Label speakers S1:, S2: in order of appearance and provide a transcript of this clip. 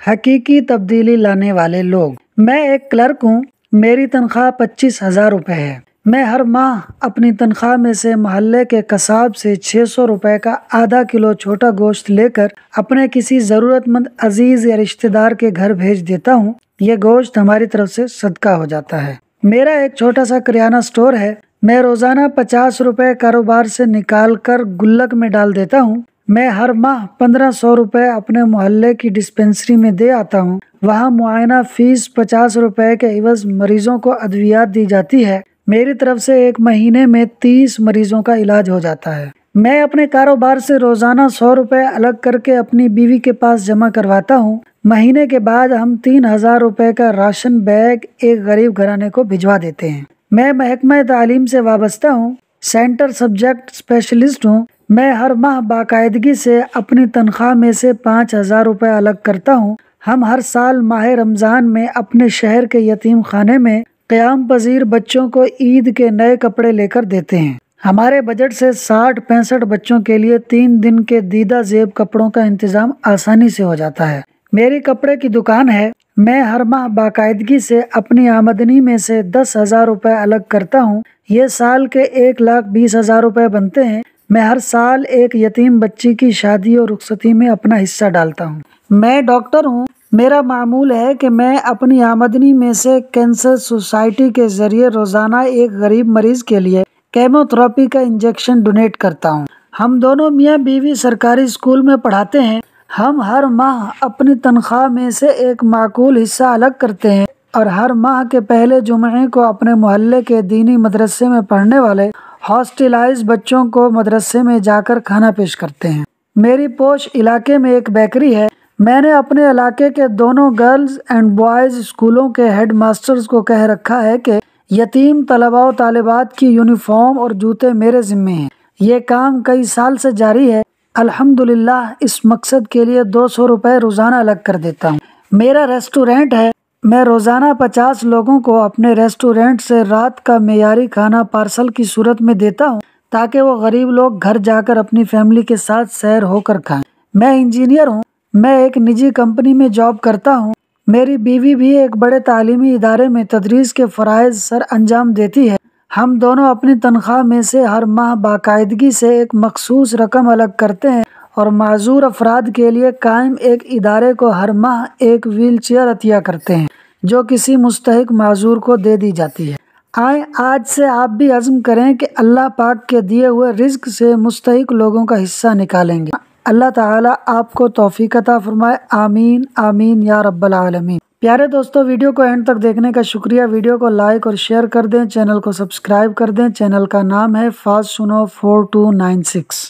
S1: حقیقی تبدیلی لانے والے لوگ۔ میں ایک کلرک ہوں، میری تنخواہ 25,000 روپے ہے۔ میں ہر ماہ اپنی تنخواہ میں سے محلے کے قصاب سے 600 روپے کا آدھا کلو چھوٹا گوشت لے کر اپنے کسی ضرورت مند عزیز یا رشتہ دار کے گھر بھیج دیتا ہوں۔ یہ گوشت ہماری طرف سے صدقہ ہو جاتا ہے۔ میرا ایک چھوٹا سا کریانہ سٹور ہے۔ میں روزانہ 50 روپے کاروبار سے نکال کر گلک میں ڈال دیتا ہوں۔ میں ہر ماہ 1500 روپے اپنے محلے کی ڈسپنسری میں دے آتا ہوں۔ وہاں معائنہ فیس 50 روپے کے عوض مریضوں کو ادویات دی جاتی ہے۔ میری طرف سے ایک مہینے میں 30 مریضوں کا علاج ہو جاتا ہے۔ میں اپنے کاروبار سے روزانہ 100 روپے الگ کر کے اپنی بیوی کے پاس جمع کرواتا ہوں۔ مہینے کے بعد ہم 3000 روپے کا راشن بیگ ایک غریب گھرانے کو بھجوا دیتے ہیں۔ میں محکمہ تعلیم سے وابستہ ہوں، سینٹر سبجیکٹ اسپیشلسٹ ہوں۔ میں ہر ماہ باقاعدگی سے اپنی تنخواہ میں سے 5000 روپے الگ کرتا ہوں۔ ہم ہر سال ماہ رمضان میں اپنے شہر کے یتیم خانے میں قیام پذیر بچوں کو عید کے نئے کپڑے لے کر دیتے ہیں۔ ہمارے بجٹ سے 60-65 بچوں کے لیے 3 دن کے دیدہ زیب کپڑوں کا انتظام آسانی سے ہو جاتا ہے۔ میری کپڑے کی دکان ہے۔ میں ہر ماہ باقاعدگی سے اپنی آمدنی میں سے 10,000 روپے الگ کرتا ہوں۔ یہ سال کے 1,20,000 روپے بنتے ہیں۔ میں ہر سال ایک یتیم بچی کی شادی اور رخصتی میں اپنا حصہ ڈالتا ہوں۔ میں ڈاکٹر ہوں۔ میرا معمول ہے کہ میں اپنی آمدنی میں سے کینسر سوسائٹی کے ذریعے روزانہ ایک غریب مریض کے لیے کیمو تھراپی کا انجیکشن ڈونیٹ کرتا ہوں۔ ہم دونوں میاں بیوی سرکاری اسکول میں پڑھاتے ہیں۔ ہم ہر ماہ اپنی تنخواہ میں سے ایک معقول حصہ الگ کرتے ہیں اور ہر ماہ کے پہلے جمعے کو اپنے محلے کے دینی مدرسے میں پڑھنے والے ہاسٹلائز بچوں کو مدرسے میں جا کر کھانا پیش کرتے ہیں۔ میری پوش علاقے میں ایک بیکری ہے۔ میں نے اپنے علاقے کے دونوں گرلز اینڈ بوائز اسکولوں کے ہیڈ ماسٹرز کو کہہ رکھا ہے کہ یتیم طلباء و طالبات کی یونیفارم اور جوتے میرے ذمے ہیں۔ یہ کام کئی سال سے جاری ہے۔ الحمدللہ اس مقصد کے لیے 200 روپے روزانہ الگ کر دیتا ہوں۔ میرا ریسٹورینٹ ہے۔ میں روزانہ 50 لوگوں کو اپنے ریسٹورینٹ سے رات کا معیاری کھانا پارسل کی صورت میں دیتا ہوں تاکہ وہ غریب لوگ گھر جا کر اپنی فیملی کے ساتھ سیر ہو کر کھائیں۔ میں انجینئر ہوں۔ میں ایک نجی کمپنی میں جاب کرتا ہوں۔ میری بیوی بھی ایک بڑے تعلیمی ادارے میں تدریس کے فرائض سر انجام دیتی ہے۔ ہم دونوں اپنی تنخواہ میں سے ہر ماہ باقاعدگی سے ایک مخصوص رقم الگ کرتے ہیں اور معذور افراد کے لیے قائم ایک ادارے کو ہر ماہ ایک ویل چیئر عطیہ کرتے ہیں جو کسی مستحق معذور کو دے دی جاتی ہے۔ آئیں آج سے آپ بھی عزم کریں کہ اللہ پاک کے دیے ہوئے رزق سے مستحق لوگوں کا حصہ نکالیں گے۔ اللہ تعالیٰ آپ کو توفیق عطا فرمائے۔ آمین آمین یا رب العالمین۔ پیارے دوستو، ویڈیو کو اینڈ تک دیکھنے کا شکریہ۔ ویڈیو کو لائک اور شیئر کر دیں، چینل کو سبسکرائب کر دیں۔ چینل کا نام ہے فاسٹ سنو 4296۔